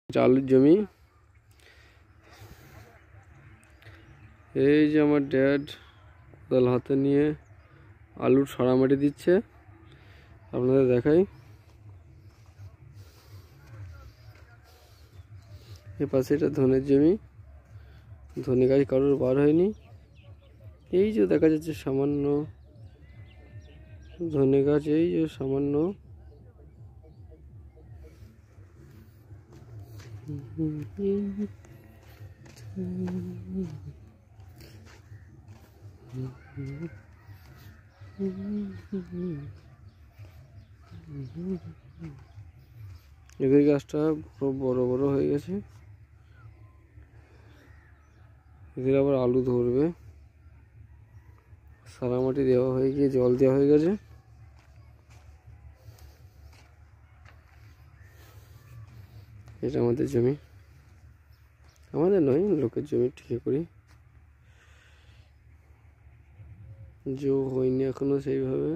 আলুর জমি। এই যে আমার ড্যাড কোদাল হাতে নিয়ে আলুর সরা মাটি দিচ্ছে, আপনাদের দেখাই। এ পাশে এটা ধনের জমি, ধনে গাছ কারোর বার হয়নি। এই যে দেখা যাচ্ছে সামান্য ধনে গাছ, এই যে সামান্য। এদের গাছটা বড় বড় হয়ে গেছে, এদের আবার আলু ধরবে। সারা মাটি দেওয়া হয়ে গিয়ে জল দেওয়া হয়ে গেছে। এটা আমাদের জমি, আমাদের নয়, লোকের জমি ঠিকা করি। জো হয়নি এখনো সেইভাবে।